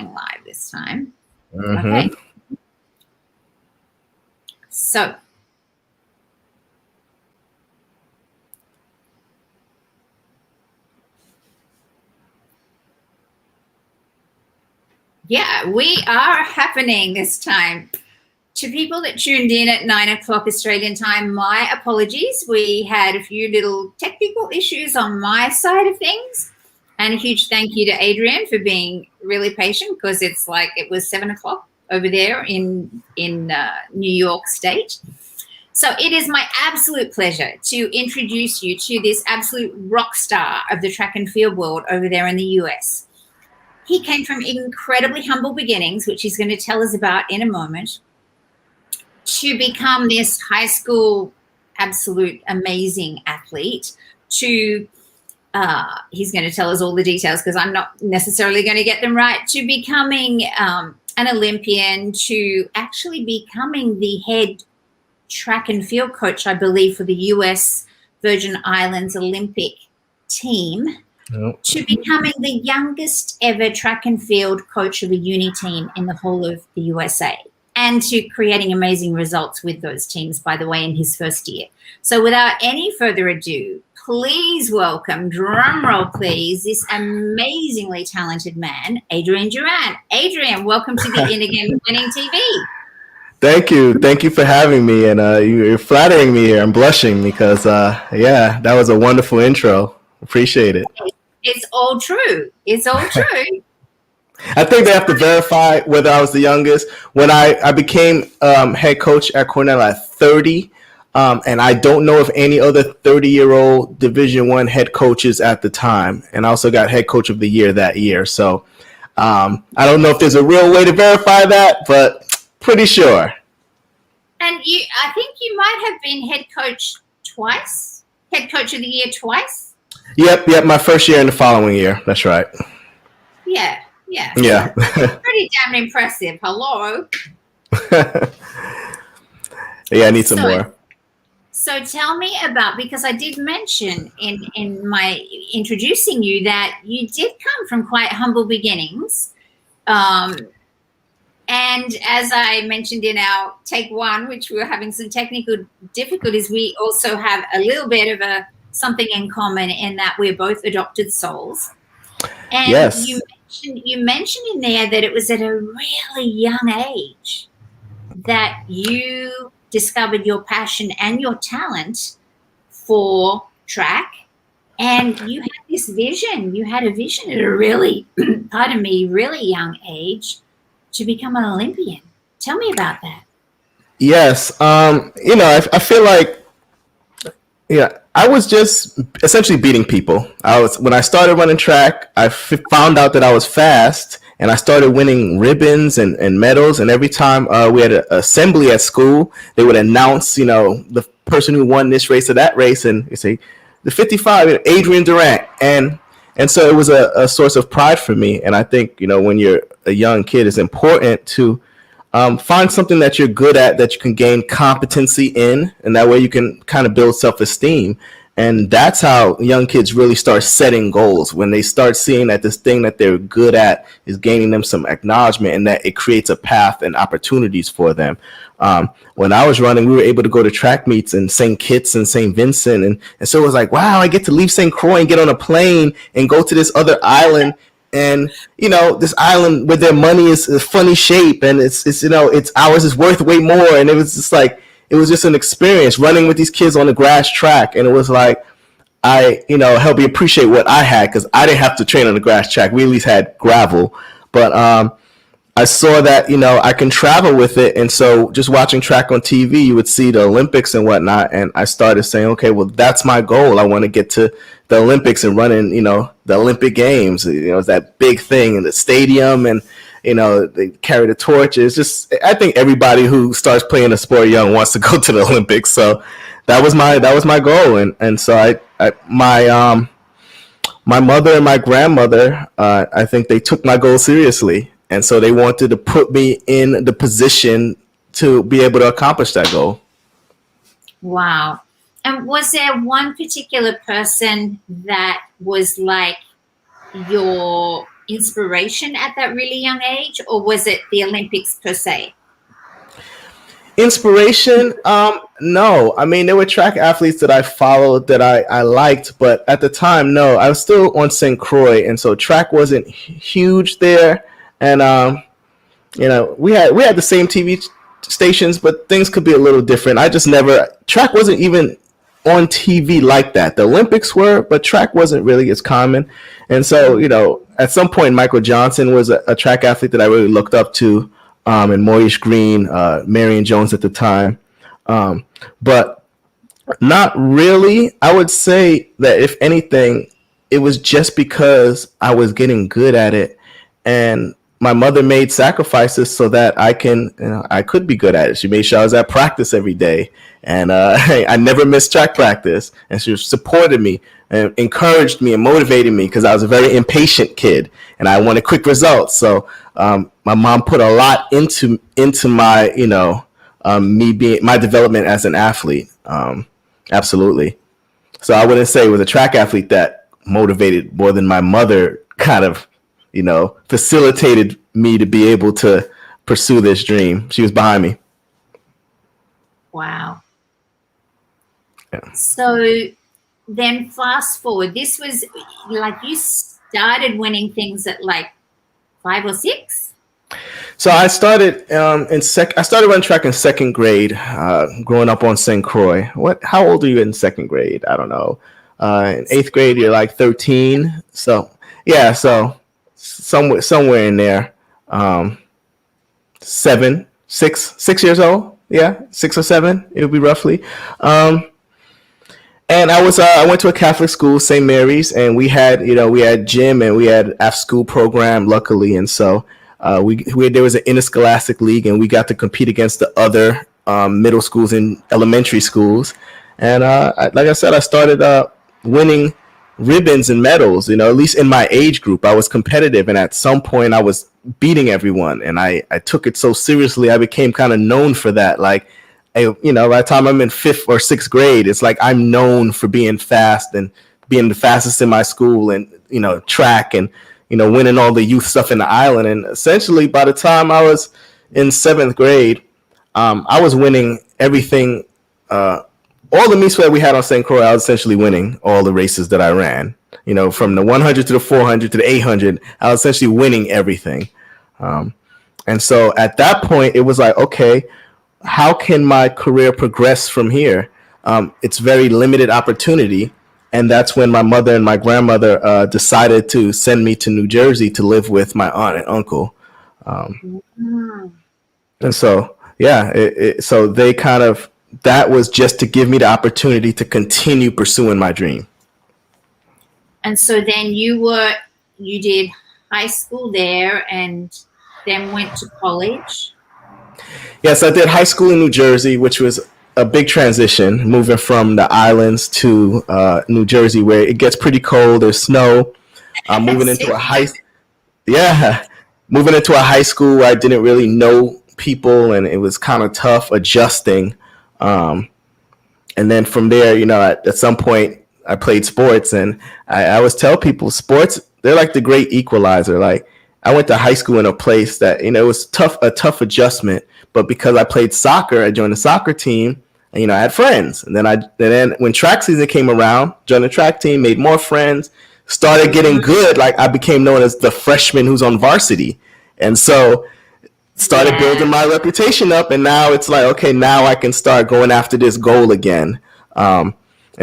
going live this time. Mm-hmm. Okay. So, yeah, we are happening this time. To people that tuned in at 9 o'clock Australian time, my apologies. We had a few little technical issues on my side of things. And a huge thank you to Adrian for being really patient, because it's like it was 7 o'clock over there in New York State. So it is my absolute pleasure to introduce you to this absolute rock star of the track and field world over there in the US. He came from incredibly humble beginnings, which he's going to tell us about in a moment, to become this high school absolute amazing athlete, to he's going to tell us all the details because I'm not necessarily going to get them right, to becoming an Olympian, to actually becoming the head track and field coach, I believe, for the US Virgin Islands Olympic team, to becoming the youngest ever track and field coach of a uni team in the whole of the USA, and to creating amazing results with those teams, by the way, in his first year. So without any further ado, please welcome, drum roll please, this amazingly talented man, Adrian Durant. Adrian, welcome to the In Again Winning TV. Thank you. Thank you for having me. And you're flattering me here. I'm blushing because, yeah, that was a wonderful intro. Appreciate it. It's all true. It's all true. I think they have to verify whether I was the youngest. When I became head coach at Cornell at 30, and I don't know of any other 30-year-old Division I head coaches at the time. And I also got head coach of the year that year. So I don't know if there's a real way to verify that, but pretty sure. And I think you might have been head coach twice, head coach of the year twice. Yep. My first year and the following year. That's right. Yeah. Pretty damn impressive. Hello. Yeah, I need some more. So tell me about, because I did mention in my introducing you that you did come from quite humble beginnings. And as I mentioned in our take one, which we were having some technical difficulties, we also have a little bit of something in common in that we're both adopted souls. And yes. You mentioned in there that it was at a really young age that you discovered your passion and your talent for track, and you had this vision. You had a vision at a really, really young age to become an Olympian. Tell me about that. Yes. I feel like, I was just essentially beating people. When I started running track, I found out that I was fast, and I started winning ribbons and medals. And every time we had an assembly at school, they would announce, the person who won this race or that race, and they say the 55, Adrian Durant, and so it was a source of pride for me. And I think when you're a young kid, it's important to find something that you're good at, that you can gain competency in, and that way you can kind of build self-esteem. And that's how young kids really start setting goals, when they start seeing that this thing that they're good at is gaining them some acknowledgement, and that it creates a path and opportunities for them. When I was running, we were able to go to track meets in St. Kitts and St. Vincent. And so it was like, wow, I get to leave St. Croix and get on a plane and go to this other island. And, this island where their money is a funny shape, and it's ours is worth way more. And it was just like, it was just an experience running with these kids on the grass track. And it was like, I helped me appreciate what I had, because I didn't have to train on the grass track. We at least had gravel. But I saw that, I can travel with it. And so just watching track on TV, you would see the Olympics and whatnot. And I started saying, okay, well, that's my goal. I want to get to the Olympics and run in, the Olympic Games. It's that big thing in the stadium, and, they carry the torch. It's just, I think everybody who starts playing a sport young wants to go to the Olympics. So that was my goal. And so my mother and my grandmother, I think they took my goal seriously. And so they wanted to put me in the position to be able to accomplish that goal. Wow. And was there one particular person that was like your inspiration at that really young age, or was it the Olympics per se? Inspiration? No. I mean, there were track athletes that I followed that I liked, but at the time, no. I was still on St. Croix, and so track wasn't huge there. And we had the same TV stations, but things could be a little different. I just never track wasn't even on TV like that. The Olympics were, but track wasn't really as common. And so, at some point, Michael Johnson was a track athlete that I really looked up to, and Maurice Green, Marion Jones at the time. But not really. I would say that if anything, it was just because I was getting good at it, and my mother made sacrifices so that I could be good at it. She made sure I was at practice every day, and I never missed track practice. And she supported me and encouraged me and motivated me because I was a very impatient kid and I wanted quick results. So my mom put a lot into my me being my development as an athlete. Absolutely. So I wouldn't say it was a track athlete that motivated more than my mother kind of facilitated me to be able to pursue this dream. She was behind me. Wow. Yeah. So then fast forward, this was like you started winning things at like 5 or 6? So I started I started running track in second grade, growing up on St. Croix. How old are you in second grade? I don't know. In 8th grade, you're like 13. So yeah, so somewhere in there. 6 years old. Yeah, 6 or 7. It would be roughly. And I went to a Catholic school, St. Mary's, and we had gym and we had after school program, luckily, and so there was an interscholastic league, and we got to compete against the other middle schools and elementary schools. And like I said, I started winning ribbons and medals. At least in my age group, I was competitive, and at some point, I was beating everyone, and I took it so seriously. I became kind of known for that. Like, by the time I'm in 5th or 6th grade, it's like I'm known for being fast and being the fastest in my school, and track, and winning all the youth stuff in the island. And essentially, by the time I was in 7th grade, I was winning everything. All the meets that we had on St. Croix, I was essentially winning all the races that I ran. From the 100 to the 400 to the 800, I was essentially winning everything. And so at that point, it was like, okay, how can my career progress from here? It's very limited opportunity. And that's when my mother and my grandmother decided to send me to New Jersey to live with my aunt and uncle. And so, yeah, so they kind of, that was just to give me the opportunity to continue pursuing my dream. And so then you did high school there and then went to college? Yes, I did high school in New Jersey, which was a big transition, moving from the islands to New Jersey, where it gets pretty cold. There's snow. Moving into a high school where I didn't really know people, and it was kind of tough adjusting. And then from there, at some point, I played sports, and I always tell people sports, they're like the great equalizer. Like, I went to high school in a place that, it was a tough adjustment, but because I played soccer, I joined the soccer team, and, I had friends. And then when track season came around, joined the track team, made more friends, started getting good. Like, I became known as the freshman who's on varsity. And so started building my reputation up, and now it's like, okay, now I can start going after this goal again. And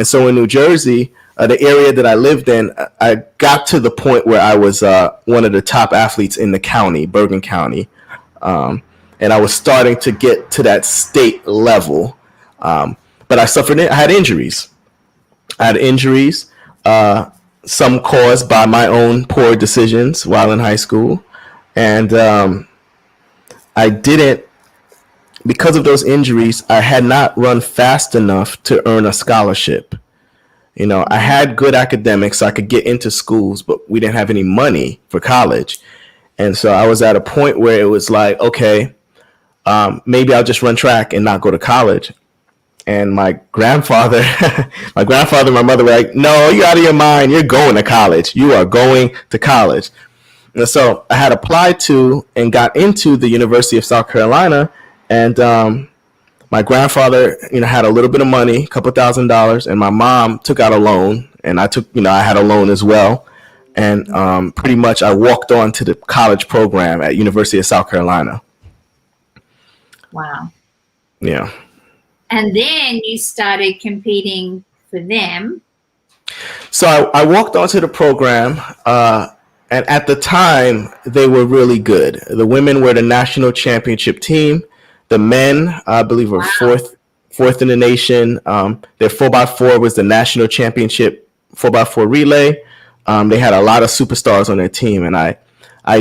so in New Jersey, the area that I lived in, I got to the point where I was one of the top athletes in the county, Bergen County. And I was starting to get to that state level. But I had injuries. Some caused by my own poor decisions while in high school. And because of those injuries, I had not run fast enough to earn a scholarship. I had good academics, so I could get into schools, but we didn't have any money for college. And so I was at a point where it was like, okay, maybe I'll just run track and not go to college. And my grandfather and my mother were like, no, you're out of your mind. You're going to college. You are going to college. And so I had applied to and got into the University of South Carolina, and my grandfather, had a little bit of money, a couple $1,000s, and my mom took out a loan, and I had a loan as well, and pretty much I walked on to the college program at University of South Carolina. Wow. Yeah. And then you started competing for them. So I walked onto the program, and at the time they were really good. The women were the national championship team. The men, I believe, were fourth in the nation. Their 4x4 was the national championship 4x4 relay. They had a lot of superstars on their team, and I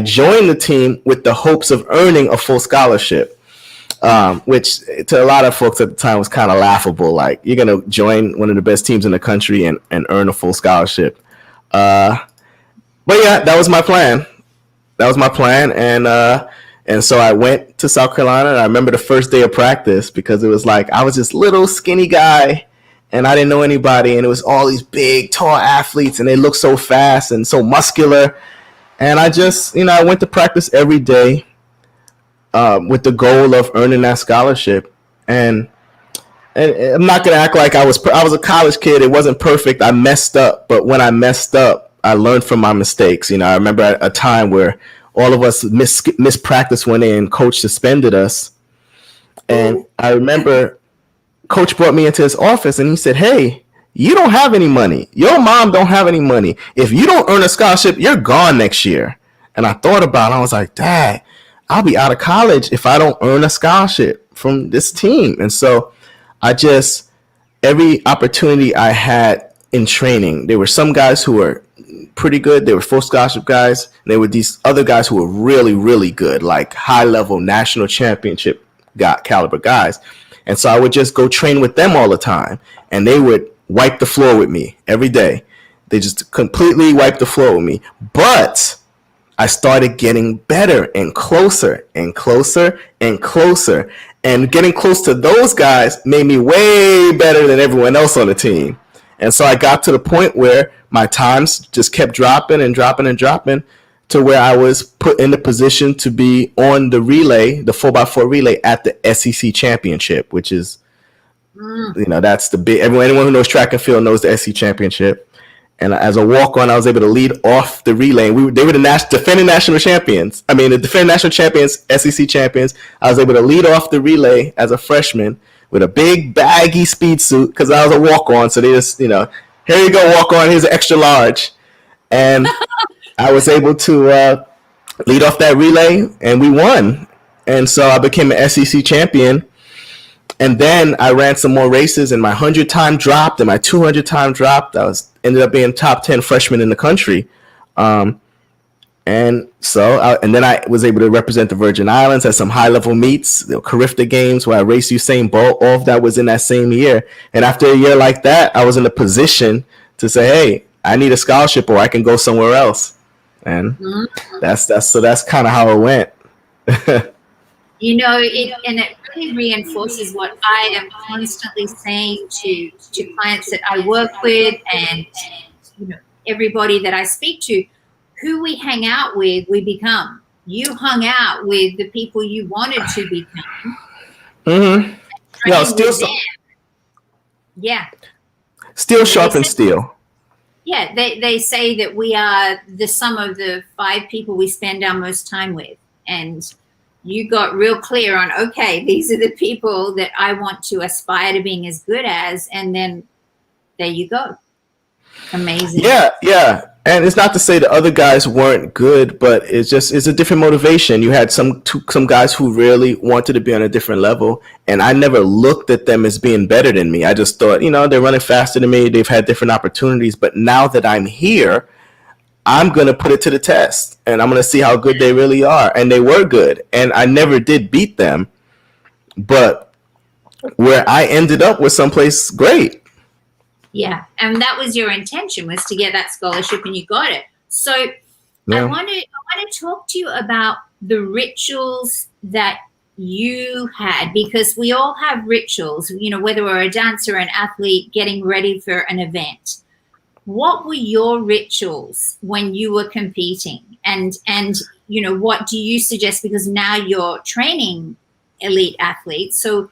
joined the team with the hopes of earning a full scholarship, which to a lot of folks at the time was kind of laughable. Like, you're going to join one of the best teams in the country and earn a full scholarship. But yeah, that was my plan. And so I went to South Carolina, and I remember the first day of practice, because it was like I was this little skinny guy and I didn't know anybody, and it was all these big, tall athletes, and they looked so fast and so muscular. And I just, I went to practice every day with the goal of earning that scholarship. And I'm not going to act like I was a college kid. It wasn't perfect. I messed up. But when I messed up, I learned from my mistakes. I remember at a time where all of us missed practice one day and coach suspended us. And I remember coach brought me into his office and he said, "Hey, you don't have any money. Your mom don't have any money. If you don't earn a scholarship, you're gone next year." And I thought about it. I was like, "Dad, I'll be out of college if I don't earn a scholarship from this team." And so every opportunity I had in training, there were some guys who were pretty good. They were full scholarship guys. And there were these other guys who were really, really good, like high level national championship caliber guys. And so I would just go train with them all the time, and they would wipe the floor with me every day. They just completely wiped the floor with me. But I started getting better and closer and closer and closer. And getting close to those guys made me way better than everyone else on the team. And so I got to the point where my times just kept dropping and dropping and dropping, to where I was put in the position to be on the relay, the 4x4 relay at the SEC championship, which is, that's the big, anyone who knows track and field knows the SEC championship. And as a walk-on, I was able to lead off the relay. They were the defending national champions. The defending national champions, SEC champions. I was able to lead off the relay as a freshman with a big baggy speed suit, because I was a walk-on. So they just, here you go, walk-on. Here's an extra large. And I was able to lead off that relay, and we won. And so I became an SEC champion. And then I ran some more races, and my 100 time dropped, and my 200 time dropped. Ended up being top 10 freshman in the country. And then I was able to represent the Virgin Islands at some high level meets, the Carifta Games, where I raced Usain Bolt. All of that was in that same year. And after a year like that, I was in a position to say, "Hey, I need a scholarship, or I can go somewhere else." And that's kind of how it went. It really reinforces what I am constantly saying to clients that I work with, and everybody that I speak to. Who we hang out with, we become. You hung out with the people you wanted to become. Mm-hmm. Yeah, steel sharpens steel. Yeah, they say that we are the sum of the 5 people we spend our most time with. And you got real clear on, okay, these are the people that I want to aspire to being as good as. And then there you go. Amazing. Yeah. And it's not to say the other guys weren't good, but it's a different motivation. You had some guys who really wanted to be on a different level, and I never looked at them as being better than me. I just thought, they're running faster than me. They've had different opportunities, but now that I'm here, I'm going to put it to the test, and I'm going to see how good they really are. And they were good, and I never did beat them, but where I ended up was someplace great. Yeah, and that was your intention, was to get that scholarship, and you got it. So I want to talk to you about the rituals that you had, because we all have rituals, whether we're a dancer or an athlete getting ready for an event. what were your rituals when you were competing? And what do you suggest? Because now you're training elite athletes. So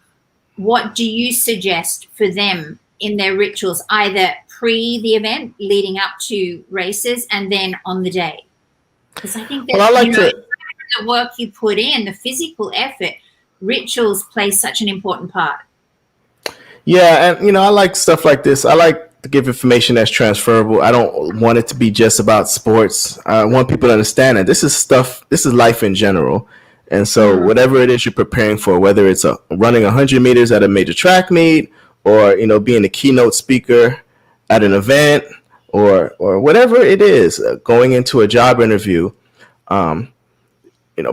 what do you suggest for them in their rituals, either pre the event, leading up to races, and then on the day? Because I think that, Well, I like to the work you put in, the physical effort, rituals play such an important part. Yeah, and I like stuff like this. I like to give information that's transferable. I don't want it to be just about sports. I want people to understand that this is life in general. And so whatever it is you're preparing for, whether it's running 100 meters at a major track meet, or being a keynote speaker at an event, or whatever it is, going into a job interview,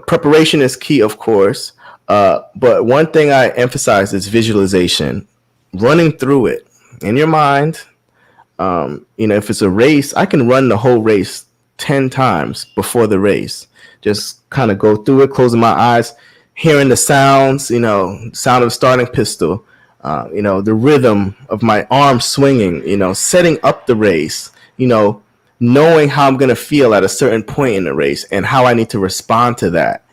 preparation is key, of course. But one thing I emphasize is visualization, running through it in your mind. If it's a race, I can run the whole race 10 times before the race. Just kind of go through it, closing my eyes, hearing the sounds, sound of the starting pistol, the rhythm of my arm swinging, setting up the race, knowing how I'm going to feel at a certain point in the race and how I need to respond to that.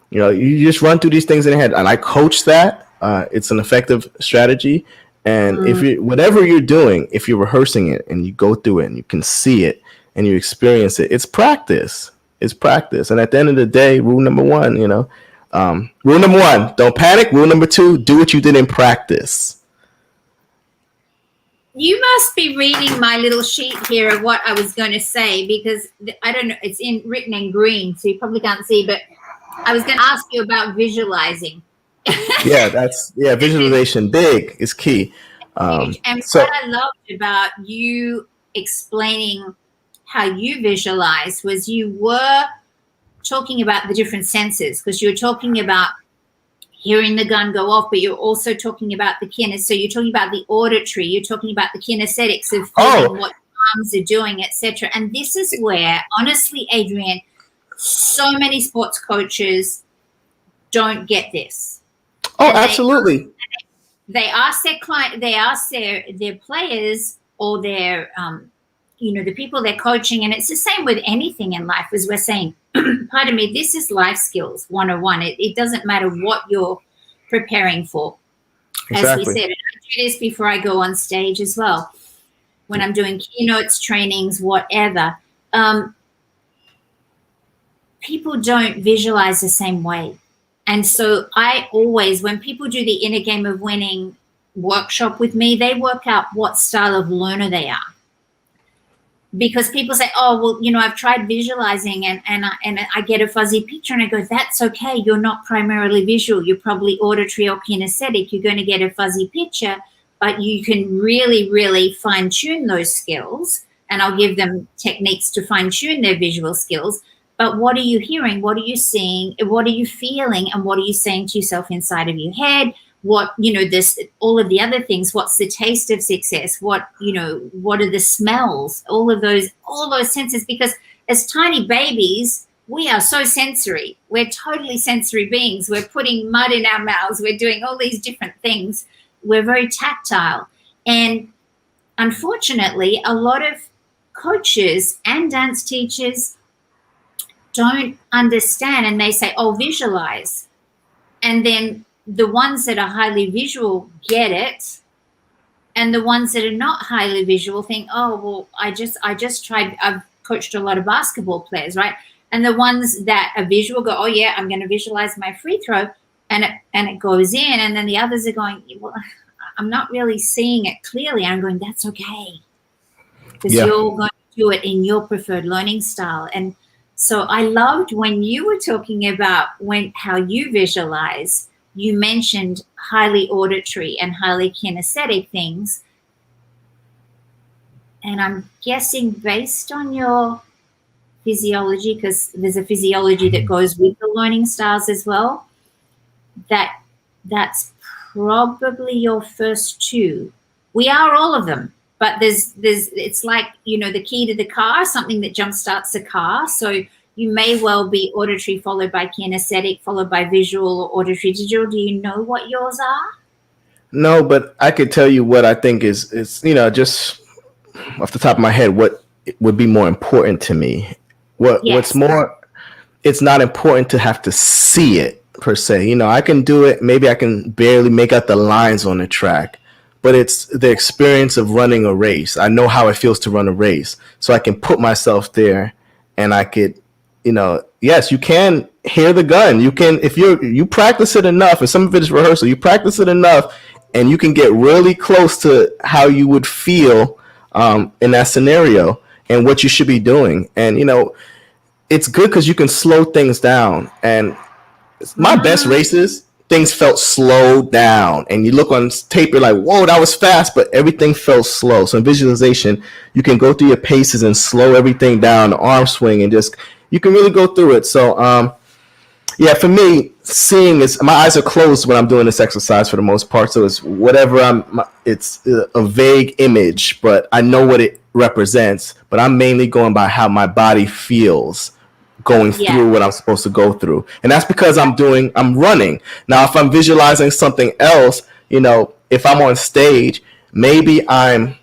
You just run through these things in your head, and I coach that. It's an effective strategy. And if whatever you're doing, if you're rehearsing it and you go through it and you can see it and you experience it, it's practice. It's practice. And at the end of the day, rule number one, don't panic. Rule number two, do what you did in practice. You must be reading my little sheet here of what I was going to say, because I don't know, it's written in green, so you probably can't see, but I was going to ask you about visualizing. Visualization big is key. And what I loved about you explaining how you visualize was you were talking about the different senses, because you were talking about hearing the gun go off, but you're also talking about the kinesthetic. So you're talking about the auditory, you're talking about the kinesthetics of feeling what your arms are doing, etc. And this is where, honestly, Adrian, so many sports coaches don't get this. Oh, absolutely. They ask their client, they ask their players or their, the people they're coaching, and it's the same with anything in life, as we're saying, pardon me, this is life skills 101. It doesn't matter what you're preparing for. Exactly. As we said, and I do this before I go on stage as well. When I'm doing keynotes, trainings, whatever, people don't visualize the same way. And so I always, when people do the Inner Game of Winning workshop with me, they work out what style of learner they are. Because people say, oh, well, I've tried visualizing and I get a fuzzy picture, and I go, that's okay. You're not primarily visual. You're probably auditory or kinesthetic. You're going to get a fuzzy picture, but you can really, really fine tune those skills. And I'll give them techniques to fine tune their visual skills. But what are you hearing? What are you seeing? What are you feeling? And what are you saying to yourself inside of your head? What, this, all of the other things, what's the taste of success? What are the smells? All those senses, because as tiny babies, we are so sensory. We're totally sensory beings. We're putting mud in our mouths. We're doing all these different things. We're very tactile. And unfortunately, a lot of coaches and dance teachers don't understand, and they say, oh, visualize. And then the ones that are highly visual get it, and the ones that are not highly visual think, oh, well, I just tried. I've coached a lot of basketball players, right? And the ones that are visual go, oh yeah, I'm going to visualize my free throw, and it goes in. And then the others are going, well, I'm not really seeing it clearly. And I'm going, that's okay, because you're going to do it in your preferred learning style. And so I loved when you were talking about how you visualize. You mentioned highly auditory and highly kinesthetic things. And I'm guessing based on your physiology, because there's a physiology that goes with the learning styles as well, that's probably your first two. We are all of them. But it's like, the key to the car, something that jumpstarts the car. So you may well be auditory followed by kinesthetic, followed by visual or auditory digital. Do you know what yours are? No, but I could tell you what I think is just off the top of my head what would be more important to me. What's Yes. more, it's not important to have to see it per se. You know, I can do it. Maybe I can barely make out the lines on the track, but it's the experience of running a race. I know how it feels to run a race, so I can put myself there, and I could, you know, yes, you can hear the gun. You can, if you practice it enough, and some of it is rehearsal. You practice it enough, and you can get really close to how you would feel in that scenario and what you should be doing. And you know, it's good because you can slow things down. And my best races, things felt slowed down. And you look on tape, you're like, whoa, that was fast, but everything felt slow. So in visualization, you can go through your paces and slow everything down, the arm swing, and just, you can really go through it. So, yeah, for me, seeing is, my eyes are closed when I'm doing this exercise for the most part. So it's whatever it's a vague image, but I know what it represents. But I'm mainly going by how my body feels going through what I'm supposed to go through. And that's because I'm running. Now, if I'm visualizing something else, you know, if I'm on stage, maybe I'm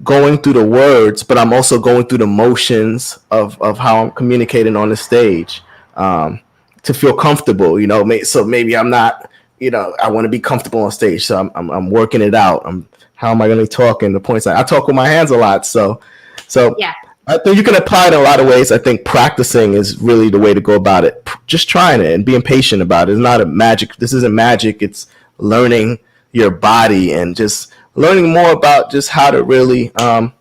going through the words, but I'm also going through the motions of how I'm communicating on the stage to feel comfortable, you know. So maybe I'm not, you know, I want to be comfortable on stage. So I'm working it out. How am I going to talk in the points? I talk with my hands a lot. So Yeah. I think you can apply it in a lot of ways. I think practicing is really the way to go about it. Just trying it and being patient about it. It's not a magic. This isn't magic. It's learning your body and just learning more about just how to really, I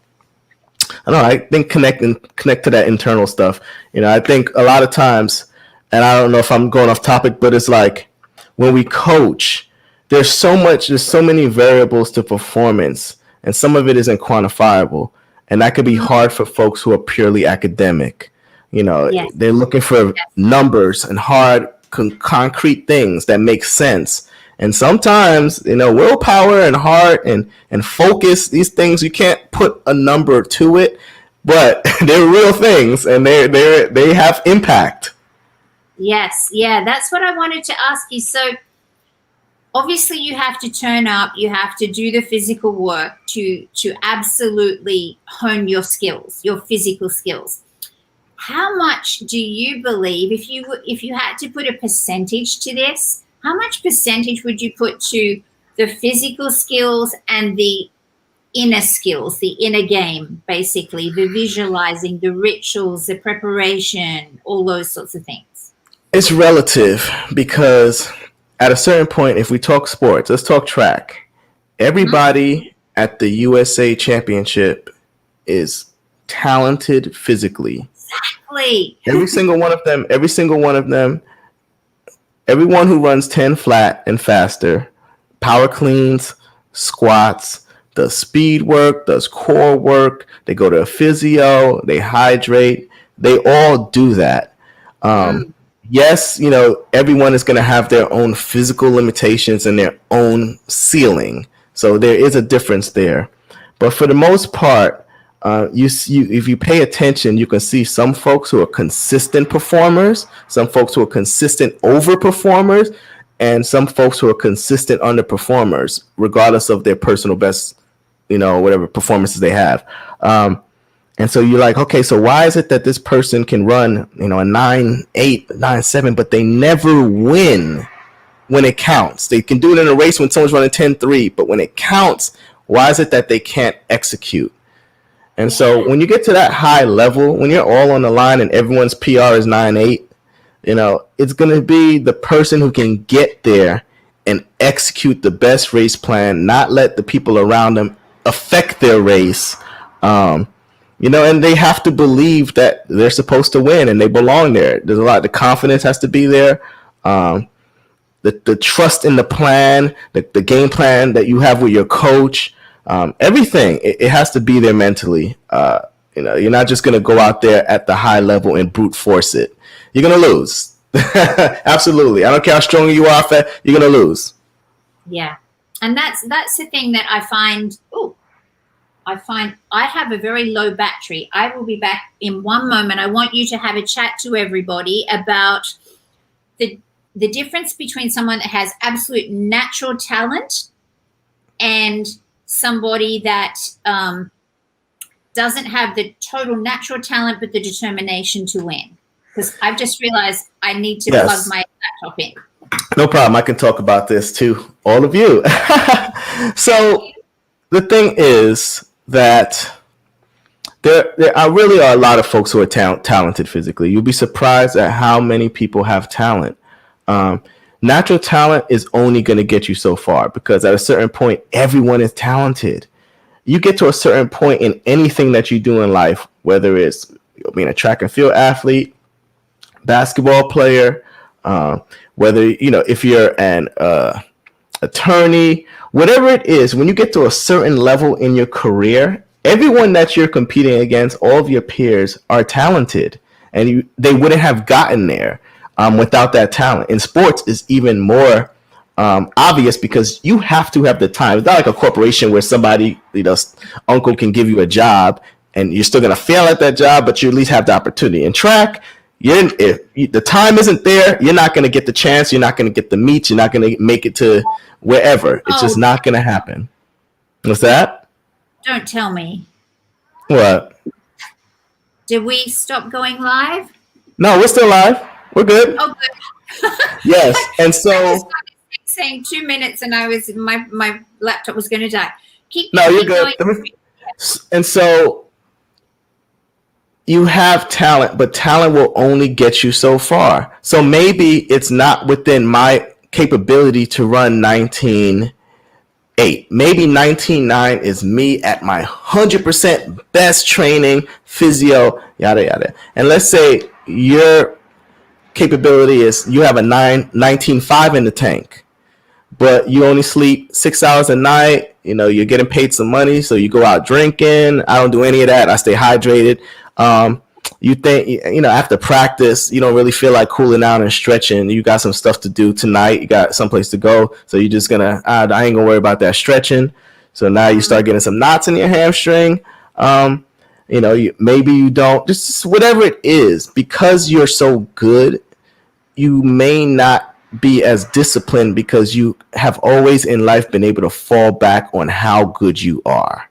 don't know, I think connect to that internal stuff. You know, I think a lot of times, and I don't know if I'm going off topic, but it's like when we coach, there's so many variables to performance, and some of it isn't quantifiable. And that could be hard for folks who are purely academic. You know, they're looking for numbers and hard, concrete things that make sense. And sometimes, you know, willpower and heart and focus, these things, you can't put a number to it, but they're real things and they have impact. Yes. Yeah. That's what I wanted to ask you. So obviously you have to turn up, you have to do the physical work to absolutely hone your skills, your physical skills. How much do you believe, if you had to put a percentage to this, how much percentage would you put to the physical skills and the inner skills, the inner game, basically, the visualizing, the rituals, the preparation, all those sorts of things? It's relative because at a certain point, if we talk sports, let's talk track. Everybody at the USA Championship is talented physically. Exactly. Every single one of them, everyone who runs 10 flat and faster, power cleans, squats, does speed work, does core work, they go to a physio, they hydrate, they all do that. Yes, you know, everyone is going to have their own physical limitations and their own ceiling. So there is a difference there. But for the most part, if you pay attention, you can see some folks who are consistent performers, some folks who are consistent overperformers, and some folks who are consistent underperformers, regardless of their personal best, you know, whatever performances they have. And so you're like, okay, so why is it that this person can run, you know, a 9.8, 9.7, but they never win when it counts? They can do it in a race when someone's running 10.3, but when it counts, why is it that they can't execute? And so when you get to that high level, when you're all on the line and everyone's PR is 9.8, you know, it's going to be the person who can get there and execute the best race plan, not let the people around them affect their race. You know, and they have to believe that they're supposed to win and they belong there. There's a lot. The confidence has to be there. The trust in the plan, the game plan that you have with your coach, everything. It has to be there mentally. You know, you're not just going to go out there at the high level and brute force it. You're going to lose. Absolutely. I don't care how strong you are, you're going to lose. Yeah. And that's the thing that I find. I have a very low battery. I will be back in one moment. I want you to have a chat to everybody about the difference between someone that has absolute natural talent and somebody that doesn't have the total natural talent but the determination to win? Because I've just realized I need to plug my laptop in. No problem. I can talk about this to all of you. So the thing is that there really are a lot of folks who are talented physically. You'll be surprised at how many people have talent. Natural talent is only going to get you so far, because at a certain point, everyone is talented. You get to a certain point in anything that you do in life, whether it's being a track and field athlete, basketball player, whether, if you're an attorney, whatever it is, when you get to a certain level in your career, everyone that you're competing against, all of your peers, are talented, and they wouldn't have gotten there without that talent. In sports, is even more obvious, because you have to have the time. It's not like a corporation where somebody, uncle can give you a job and you're still going to fail at that job, but you at least have the opportunity. In track, if the time isn't there, you're not going to get the chance. You're not going to get the meets. You're not going to make it to wherever. It's just not going to happen. What's that? Don't tell me. What? Did we stop going live? No, we're still live. We're good. Oh, good. Yes, and so saying 2 minutes, and I was my laptop was going to die. You're good. And so you have talent, but talent will only get you so far. So maybe it's not within my capability to run 19.8. Maybe 19.9 is me at my 100% best training, physio, yada yada. And let's say your capability is you have a 19.5 in the tank, but you only sleep 6 hours a night. You're getting paid some money, so you go out drinking. I don't do any of that. I stay hydrated. You think, after practice, you don't really feel like cooling down and stretching. You got some stuff to do tonight. You got someplace to go. So you're just gonna, I ain't gonna worry about that stretching. So now you start getting some knots in your hamstring. Maybe you don't, just whatever it is, because you're so good, you may not be as disciplined, because you have always in life been able to fall back on how good you are.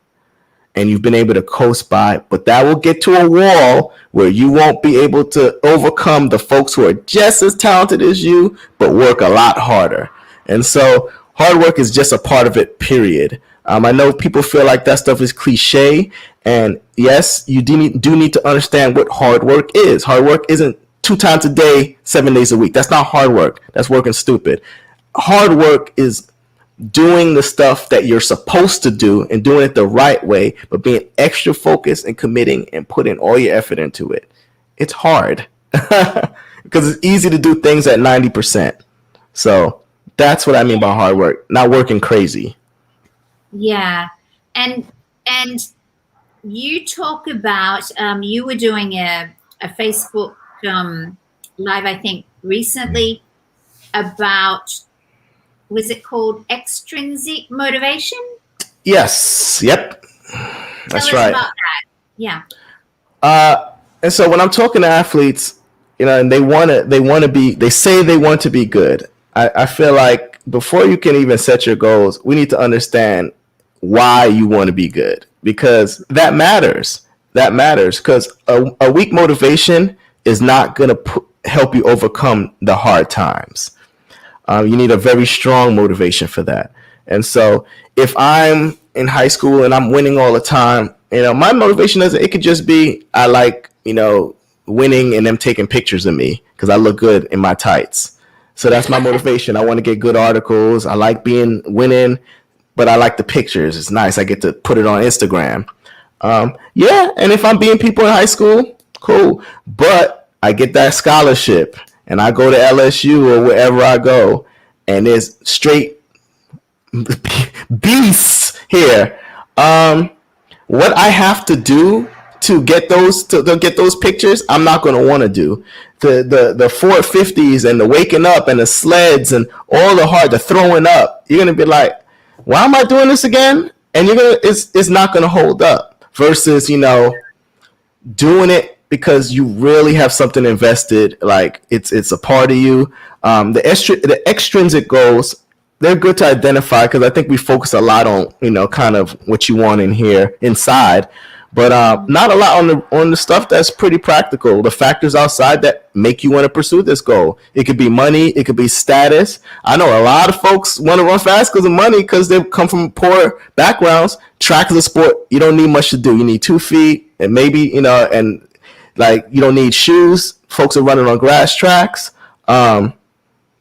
And you've been able to coast by, but that will get to a wall where you won't be able to overcome the folks who are just as talented as you, but work a lot harder. And so hard work is just a part of it, period. I know people feel like that stuff is cliche. And yes, you do need to understand what hard work is. Hard work isn't 2 times a day, 7 days a week. That's not hard work. That's working stupid. Hard work is doing the stuff that you're supposed to do and doing it the right way, but being extra focused and committing and putting all your effort into it. It's hard because it's easy to do things at 90%. So that's what I mean by hard work, not working crazy. Yeah. And you talk about, you were doing a Facebook live, I think, recently about, was it called Extrinsic Motivation? Yes. Yep. That's right. About that. Yeah. And so when I'm talking to athletes, and they say they want to be good. I feel like before you can even set your goals, we need to understand why you want to be good, because that matters. That matters, because a weak motivation is not going to help you overcome the hard times. You need a very strong motivation for that. And so if I'm in high school and I'm winning all the time, my motivation it could just be, I like, winning and them taking pictures of me because I look good in my tights. So that's my motivation. I want to get good articles. I like winning, but I like the pictures. It's nice. I get to put it on Instagram. Yeah. And if I'm beating people in high school, cool. But I get that scholarship and I go to LSU or wherever I go, and there's straight beasts here. What I have to do to get those pictures, I'm not going to want to do. The 450s and the waking up and the sleds and all the throwing up. You're going to be like, why am I doing this again? And it's not going to hold up. Versus, doing it because you really have something invested, like it's a part of you. The extrinsic goals, they're good to identify because I think we focus a lot on, kind of what you want in here inside. but not a lot on the stuff that's pretty practical. The factors outside that make you want to pursue this goal. It could be money. It could be status. I know a lot of folks want to run fast because of money, because they come from poor backgrounds. Track is a sport. You don't need much to do. You need 2 feet and maybe, and like you don't need shoes. Folks are running on grass tracks.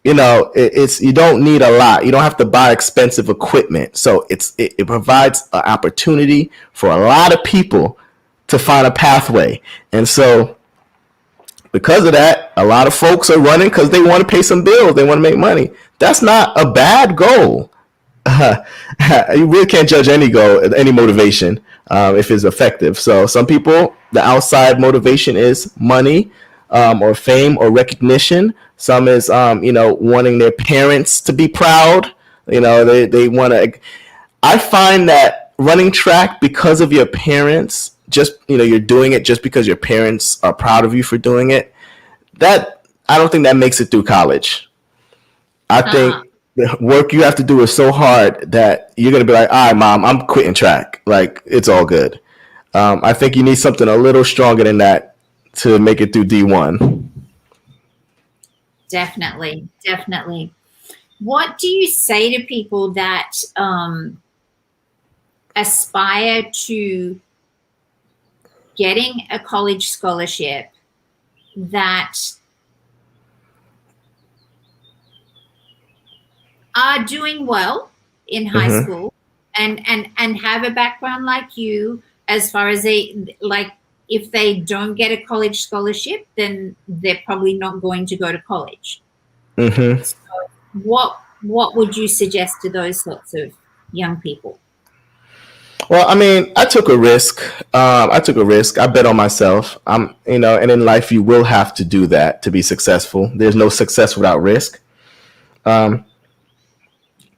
It's you don't need a lot. You don't have to buy expensive equipment. So it provides an opportunity for a lot of people to find a pathway. And so because of that, a lot of folks are running because they want to pay some bills. They want to make money. That's not a bad goal. You really can't judge any goal, any motivation, if it's effective. So some people, the outside motivation is money, or fame or recognition. Some is, wanting their parents to be proud. They want to. I find that running track because of your parents, just, you're doing it just because your parents are proud of you for doing it. That, I don't think that makes it through college. I think the work you have to do is so hard that you're going to be like, all right, mom, I'm quitting track. Like, it's all good. I think you need something a little stronger than that to make it through D1. Definitely. What do you say to people that aspire to getting a college scholarship, that are doing well in high school and have a background like you, as far as if they don't get a college scholarship, then they're probably not going to go to college. So what would you suggest to those sorts of young people? Well, I mean, I took a risk. I bet on myself. And in life, you will have to do that to be successful. There's no success without risk.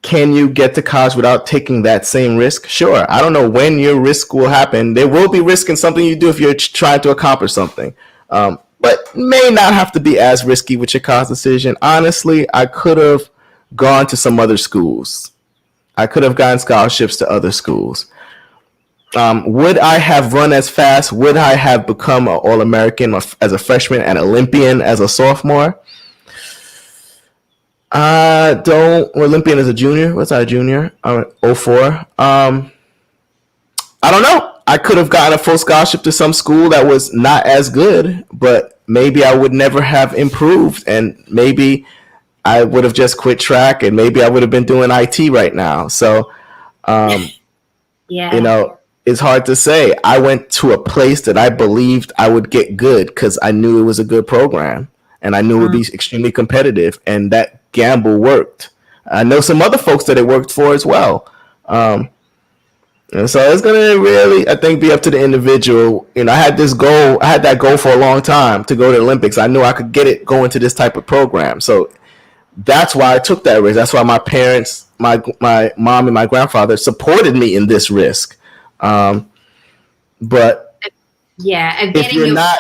Can you get to college without taking that same risk? Sure. I don't know when your risk will happen. There will be risk in something you do if you're trying to accomplish something. But may not have to be as risky with your college decision. Honestly, I could have gone to some other schools. I could have gotten scholarships to other schools. Would I have run as fast? Would I have become an All-American as a freshman and Olympian as a sophomore? Olympian as a junior. What's I, a junior? 04. I don't know. I could have gotten a full scholarship to some school that was not as good, but maybe I would never have improved, and maybe I would have just quit track, and maybe I would have been doing IT right now. So, it's hard to say. I went to a place that I believed I would get good because I knew it was a good program, and I knew it would be extremely competitive, and that gamble worked. I know some other folks that it worked for as well. And so it's going to really, I think, be up to the individual. I had that goal for a long time to go to the Olympics. I knew I could get it going to this type of program. So that's why I took that risk. That's why my parents, my mom and my grandfather supported me in this risk. But getting your foot in the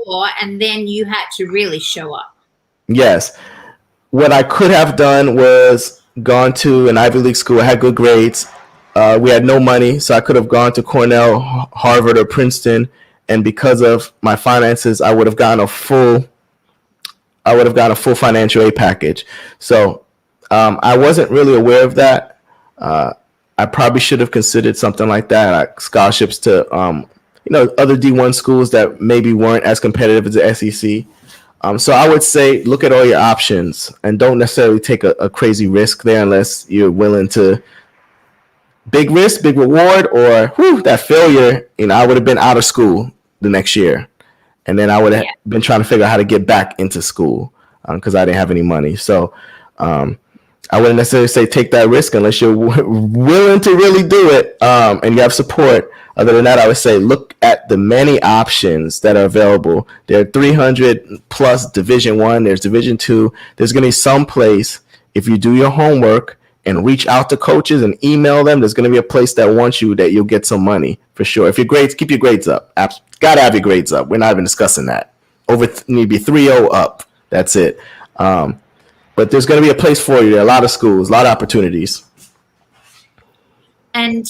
door, and then you had to really show up. Yes. What I could have done was gone to an Ivy League school. I had good grades. We had no money, so I could have gone to Cornell, Harvard, or Princeton. And because of my finances, I would have gotten a full financial aid package. So I wasn't really aware of that. I probably should have considered something like that, like scholarships to other D1 schools that maybe weren't as competitive as the SEC. So I would say look at all your options and don't necessarily take a crazy risk there unless you're willing to. Big risk, big reward, or that failure. I would have been out of school the next year, and then I would have been trying to figure out how to get back into school because I didn't have any money. So I wouldn't necessarily say take that risk unless you're willing to really do it and you have support. Other than that, I would say look at the many options that are available. There are 300 plus Division I. There's Division II. There's going to be some place, if you do your homework and reach out to coaches and email them, there's going to be a place that wants you, that you'll get some money for sure. If your grades, keep your grades up. Got to have your grades up. We're not even discussing that. Need to be 3.0 up. That's it. But there's going to be a place for you. There are a lot of schools, a lot of opportunities. And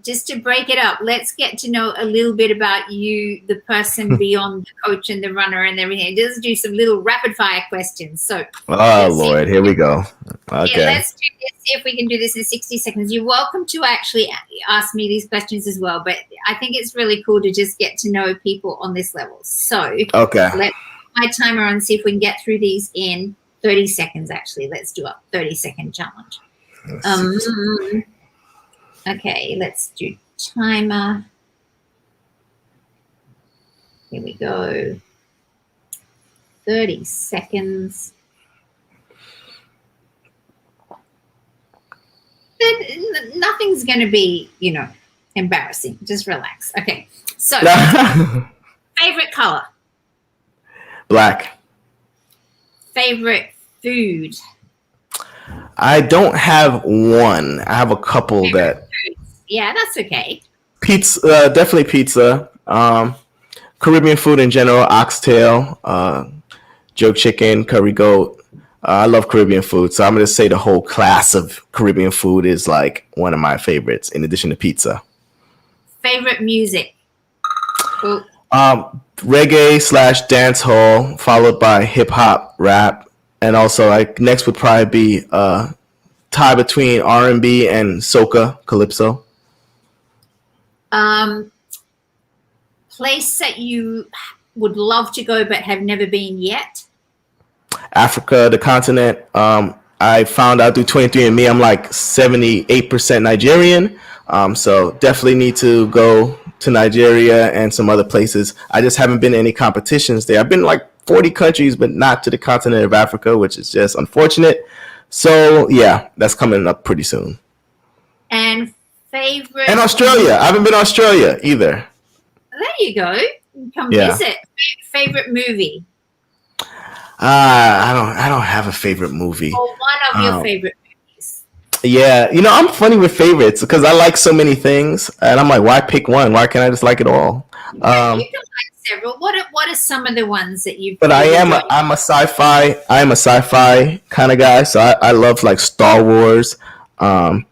just to break it up, let's get to know a little bit about you, the person beyond the coach and the runner and everything. Just do some little rapid fire questions. So, Oh Lord, here we go. yeah, Okay. let's do this. See if we can do this in 60 seconds. You're welcome to actually ask me these questions as well, but I think it's really cool to just get to know people on this level. So, Okay. let's put my timer on, see if we can get through these in 30 seconds. Actually, let's do a 30-second challenge. Okay, let's do timer. Here we go. 30 seconds. Nothing's going to be, embarrassing. Just relax. Okay, so favorite color? Black. Favorite food? I don't have one. I have a couple Favorite foods? Yeah, that's okay. Pizza, definitely pizza. Caribbean food in general, oxtail, jerk chicken, curry goat. I love Caribbean food, so I'm gonna say the whole class of Caribbean food is like one of my favorites, in addition to pizza. Favorite music? Oh, Reggae slash dance hall, followed by hip hop, rap, and also like next would probably be tie between R&B and soca, calypso. place that you would love to go but have never been yet? Africa, the continent. I found out through 23andMe I'm like 78% Nigerian. So definitely need to go to Nigeria and some other places. I just haven't been to any competitions there. I've been like 40 countries, but not to the continent of Africa, which is just unfortunate. So yeah, that's coming up pretty soon. And favorite? And Australia. I haven't been to Australia either. There you go. Come visit. Favorite movie? I don't have a favorite movie. Or one of your favorite movies? Yeah, I'm funny with favorites because I like so many things, and I'm like, why pick one? Why can't I just like it all? You can like several. What are some of the ones that you've? But I'm a sci-fi kind of guy, so I love like Star Wars. I'm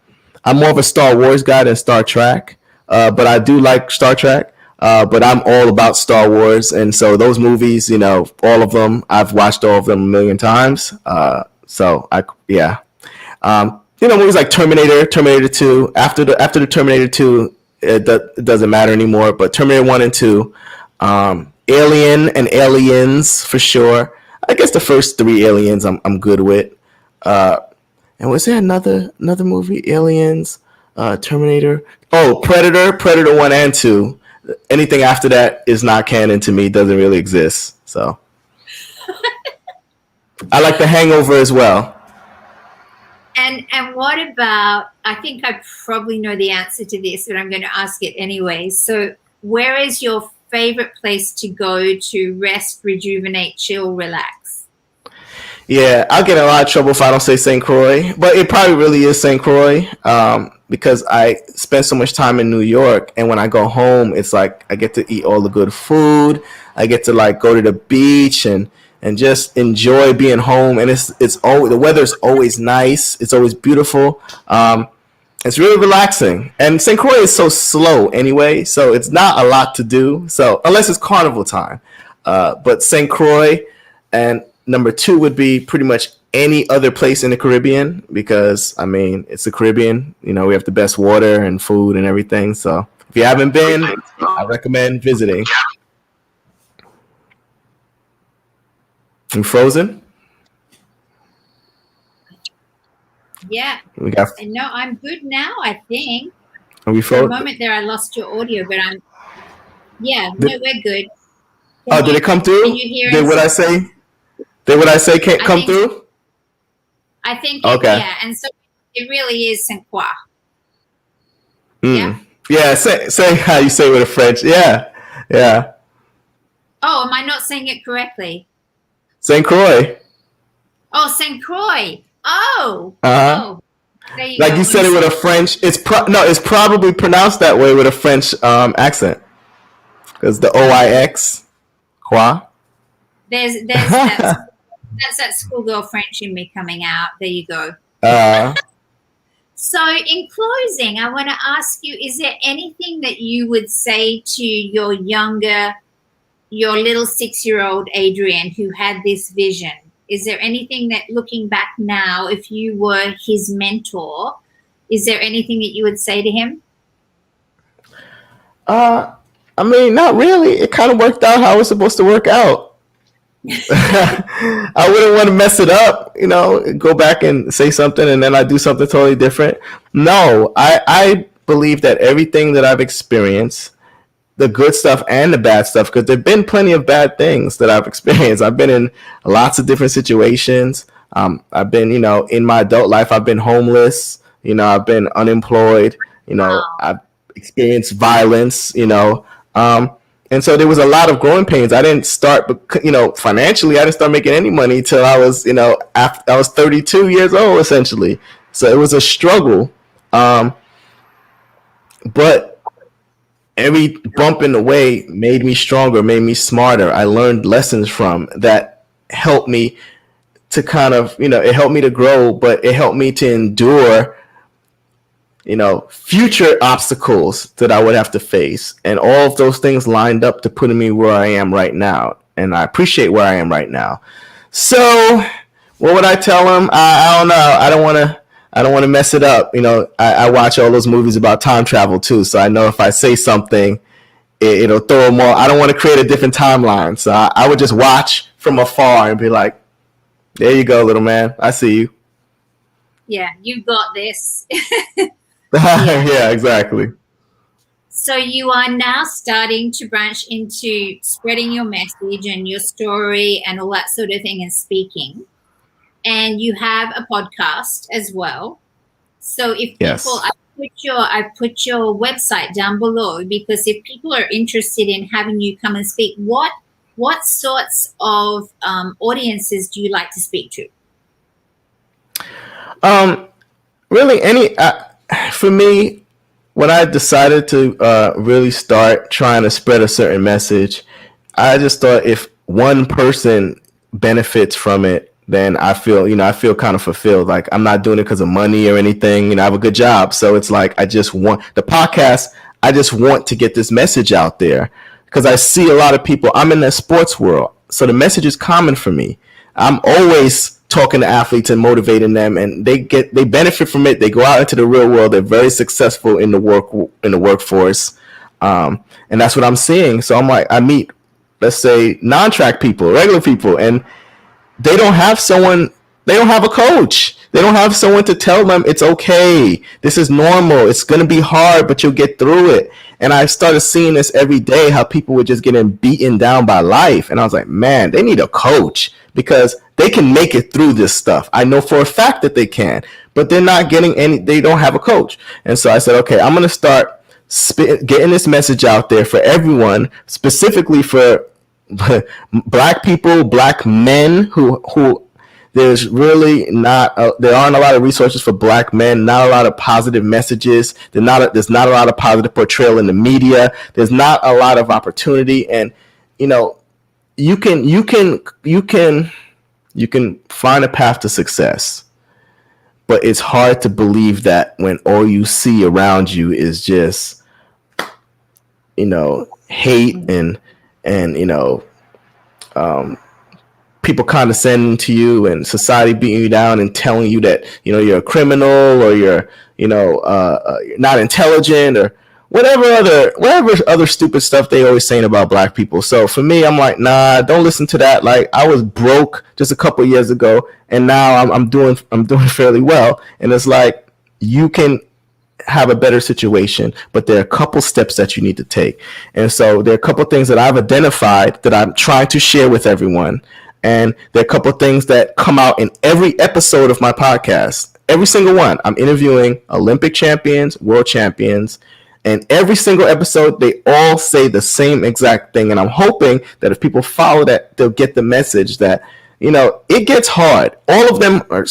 more of a Star Wars guy than Star Trek, but I do like Star Trek. But I'm all about Star Wars, and so those movies, all of them, I've watched all of them a million times. Movies like Terminator 2. After the Terminator 2, it doesn't matter anymore. But Terminator 1 and 2, Alien and Aliens for sure. I guess the first 3 Aliens I'm good with. And was there another movie? Aliens, Terminator. Oh, Predator 1 and 2. Anything after that is not canon to me, doesn't really exist. So I like The Hangover as well. And what about, I think I probably know the answer to this, but I'm going to ask it anyway. So where is your favorite place to go to rest, rejuvenate, chill, relax? Yeah, I'll get in a lot of trouble if I don't say St. Croix, but it probably really is St. Croix because I spend so much time in New York, and when I go home, it's like I get to eat all the good food. I get to like go to the beach and just enjoy being home, and it's always, the weather's always nice. It's always beautiful. It's really relaxing, and St. Croix is so slow anyway, so it's not a lot to do. So unless it's carnival time, but St. Croix, and number 2 would be pretty much any other place in the Caribbean because I mean it's the Caribbean. We have the best water and food and everything. So if you haven't been, I recommend visiting. You frozen? Yeah. No, I'm good now, I think. Are we frozen? For a moment there, I lost your audio, but we're good. Did it come through? Can you hear Did what I say? Can't come through? I think, okay. Yeah, and so it really is Saint Croix. Yeah? Yeah, say how you say it with a French. Yeah. Oh, am I not saying it correctly? St. Croix. Oh, St. Croix. Oh. Uh-huh. Oh. There you like go. You said it with a French. It's probably pronounced that way with a French accent. Because the OIX. Croix. That's that schoolgirl French in me coming out. There you go. So, in closing, I want to ask you, is there anything that you would say to your little 6-year-old Adrian who had this vision? Is there anything that, looking back now, if you were his mentor, is there anything that you would say to him? I mean, not really. It kind of worked out how it was supposed to work out. I wouldn't want to mess it up, go back and say something and then I do something totally different. No, I believe that everything that I've experienced, the good stuff and the bad stuff, because there've been plenty of bad things that I've experienced. I've been in lots of different situations. I've been, in my adult life, I've been homeless. I've been unemployed. I've experienced violence. And so there was a lot of growing pains. I didn't start, financially, I didn't start making any money till I was, after I was 32 years old, essentially. So it was a struggle. But every bump in the way made me stronger, made me smarter. I learned lessons from that helped me to kind of, it helped me to grow, but it helped me to endure future obstacles that I would have to face. And all of those things lined up to putting me where I am right now. And I appreciate where I am right now. So what would I tell him? I don't know. I don't want to mess it up. I watch all those movies about time travel too. So I know if I say something, it'll throw them all. I don't want to create a different timeline. So I would just watch from afar and be like, there you go, little man. I see you. Yeah, you got this. Yeah, exactly. So you are now starting to branch into spreading your message and your story and all that sort of thing and speaking. And you have a podcast as well. So if people, I put your website down below, because if people are interested in having you come and speak, what sorts of audiences do you like to speak to? Really, for me, when I decided to really start trying to spread a certain message, I just thought if one person benefits from it, then I feel kind of fulfilled. Like I'm not doing it because of money or anything. I have a good job. So it's like, I just want the podcast. I just want to get this message out there because I see a lot of people. I'm in the sports world. So the message is common for me. I'm always talking to athletes and motivating them, and they benefit from it. They go out into the real world. They're very successful in the workforce. And that's what I'm seeing. So I'm like, I meet, let's say, non-track people, regular people, and they don't have a coach. They don't have someone to tell them it's okay. This is normal. It's going to be hard, but you'll get through it. And I started seeing this every day, how people were just getting beaten down by life. And I was like, man, they need a coach because they can make it through this stuff. I know for a fact that they can, but they're not getting they don't have a coach. And so I said, okay, I'm going to start getting this message out there for everyone, specifically for Black people, Black men who there's really there aren't a lot of resources for Black men, not a lot of positive messages. There's not a lot of positive portrayal in the media. There's not a lot of opportunity. And, you can find a path to success, but it's hard to believe that when all you see around you is just, hate and people condescending to you and society beating you down and telling you that, you're a criminal or you're not intelligent or whatever other stupid stuff they always saying about Black people. So for me, I'm like, nah, don't listen to that. Like I was broke just a couple of years ago, and now I'm doing fairly well. And it's like you can have a better situation, but there are a couple steps that you need to take. And so there are a couple things that I've identified that I'm trying to share with everyone. And there are a couple things that come out in every episode of my podcast. Every single one. I'm interviewing Olympic champions, world champions, and every single episode, they all say the same exact thing. And I'm hoping that if people follow that, they'll get the message that, it gets hard. All of them are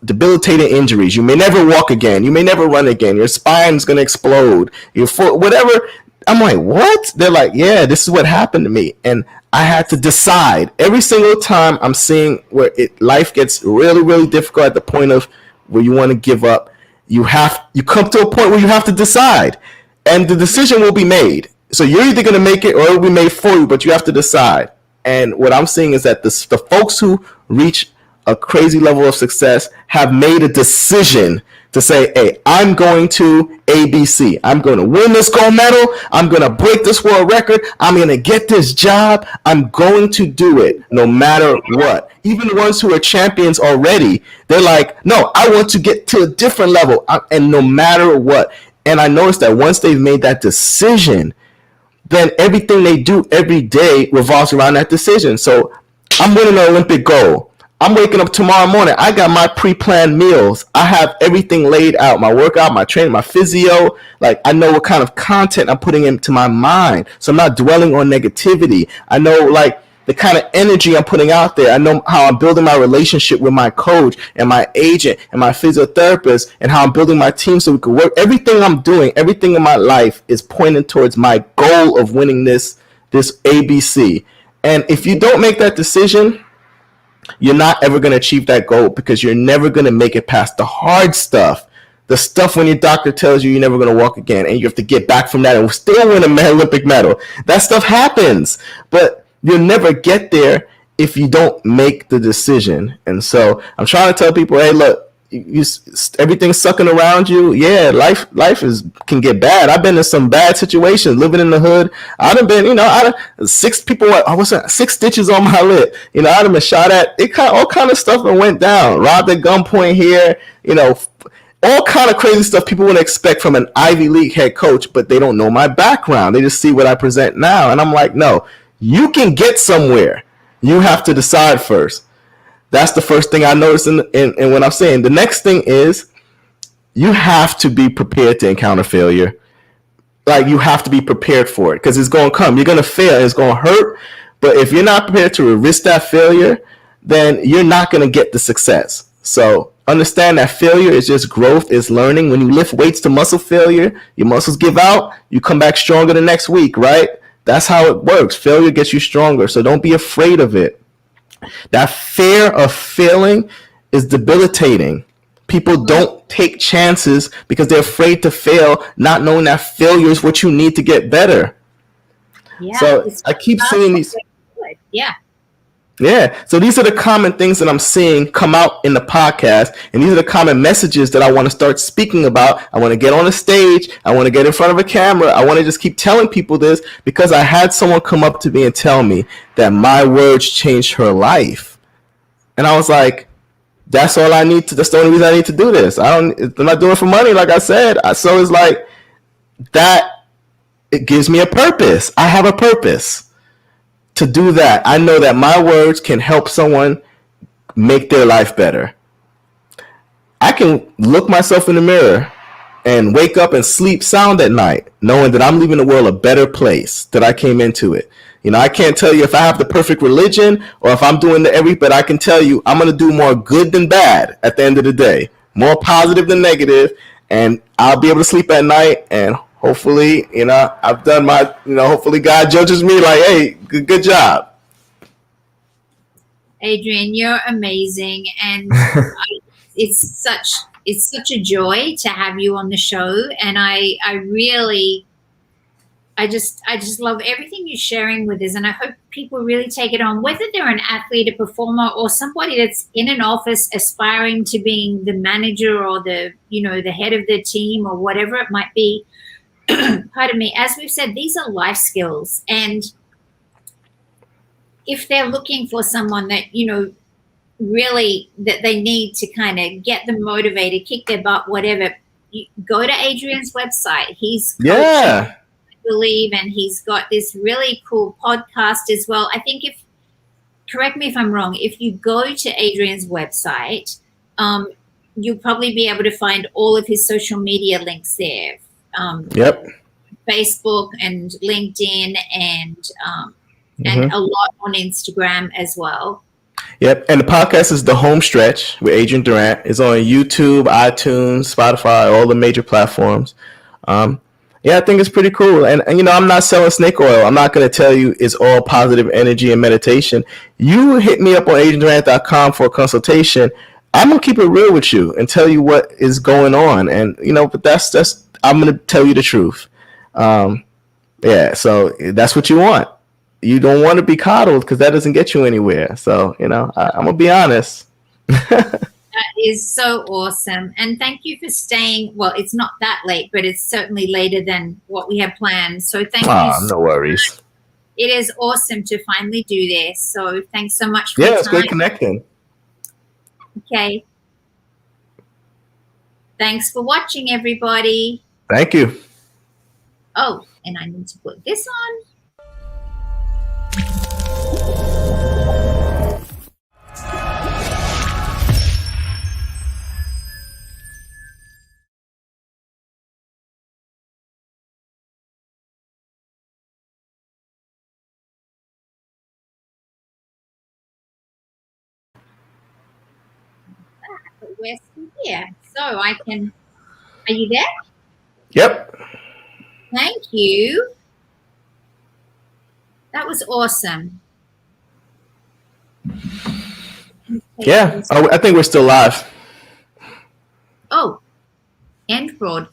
debilitating injuries. You may never walk again. You may never run again. Your spine's going to explode. Your foot, whatever. I'm like, what? They're like, yeah, this is what happened to me. And I had to decide every single time I'm seeing where life gets really, really difficult at the point of where you want to give up. you come to a point where you have to decide, and the decision will be made. So you're either going to make it or it will be made for you, but you have to decide. And what I'm seeing is that the folks who reach a crazy level of success have made a decision to say, hey, I'm going to ABC. I'm going to win this gold medal. I'm going to break this world record. I'm going to get this job. I'm going to do it no matter what. Even the ones who are champions already, they're like, no, I want to get to a different level. And no matter what. And I noticed that once they've made that decision, then everything they do every day revolves around that decision. So I'm winning an Olympic gold. I'm waking up tomorrow morning. I got my pre-planned meals. I have everything laid out, my workout, my training, my physio. Like, I know what kind of content I'm putting into my mind. So I'm not dwelling on negativity. I know, like, the kind of energy I'm putting out there. I know how I'm building my relationship with my coach and my agent and my physiotherapist, and how I'm building my team so we can work. Everything I'm doing, everything in my life is pointing towards my goal of winning this ABC. And if you don't make that decision, you're not ever going to achieve that goal, because you're never going to make it past the hard stuff. The stuff when your doctor tells you you're never going to walk again, and you have to get back from that and still win an Olympic medal. That stuff happens, but you'll never get there if you don't make the decision. And so I'm trying to tell people, hey, look, everything's sucking around you. Yeah, life can get bad. I've been in some bad situations living in the hood. I'd have been, six stitches on my lip. I'd have been shot at. All kind of stuff that went down. Robbed at gunpoint here. All kind of crazy stuff people would expect from an Ivy League head coach, but they don't know my background. They just see what I present now, and I'm like, no, you can get somewhere. You have to decide first. That's the first thing I noticed in what I'm saying. The next thing is you have to be prepared to encounter failure. Like, you have to be prepared for it, because it's going to come. You're going to fail, and it's going to hurt. But if you're not prepared to risk that failure, then you're not going to get the success. So understand that failure is just growth, is learning. When you lift weights to muscle failure, your muscles give out. You come back stronger the next week, right? That's how it works. Failure gets you stronger. So don't be afraid of it. That fear of failing is debilitating. People don't take chances because they're afraid to fail, not knowing that failure is what you need to get better. Yeah, so I keep seeing these. Yeah. So these are the common things that I'm seeing come out in the podcast. And these are the common messages that I want to start speaking about. I want to get on a stage. I want to get in front of a camera. I want to just keep telling people this, because I had someone come up to me and tell me that my words changed her life. And I was like, that's all I need to, that's the only reason I need to do this. I'm not doing it for money, like I said. So it's like that, it gives me a purpose. I have a purpose to do that. I know that my words can help someone make their life better. I can look myself in the mirror and wake up and sleep sound at night, knowing that I'm leaving the world a better place that I came into it. I can't tell you if I have the perfect religion or if I'm doing but I can tell you I'm going to do more good than bad at the end of the day, more positive than negative, and I'll be able to sleep at night. And hopefully, I've done my, hopefully God judges me like, hey, good job. Adrian, you're amazing. And it's such a joy to have you on the show. And I just love everything you're sharing with us. And I hope people really take it on, whether they're an athlete, a performer, or somebody that's in an office aspiring to being the manager or the head of their team or whatever it might be. Pardon me, as we've said, these are life skills. And if they're looking for someone that, really that they need to kind of get them motivated, kick their butt, whatever, go to Adrian's website. He's coaching, I believe, and he's got this really cool podcast as well. I think correct me if I'm wrong, if you go to Adrian's website, you'll probably be able to find all of his social media links there. Facebook and LinkedIn and a lot on Instagram as well. Yep. And the podcast is The Home Stretch with Adrian Durant. It's on YouTube, iTunes, Spotify, all the major platforms. I think it's pretty cool. And I'm not selling snake oil. I'm not going to tell you it's all positive energy and meditation. You hit me up on adriandurant.com for a consultation. I'm gonna keep it real with you and tell you what is going on, and but that's I'm gonna tell you the truth. Yeah, so that's what you want. You don't want to be coddled because that doesn't get you anywhere. So I'm gonna be honest. That is so awesome. And thank you for staying. Well, it's not that late, but it's certainly later than what we had planned. So thank you. No worries. It is awesome to finally do this. So thanks so much for your your it's time. great connecting. Okay. Thanks for watching, everybody. Thank you. Oh, and I need to put this on. But we're still here. So I can, are you there? Yep. Thank you. That was awesome. Yeah. Oh, I think we're still live. Oh, end broadcast.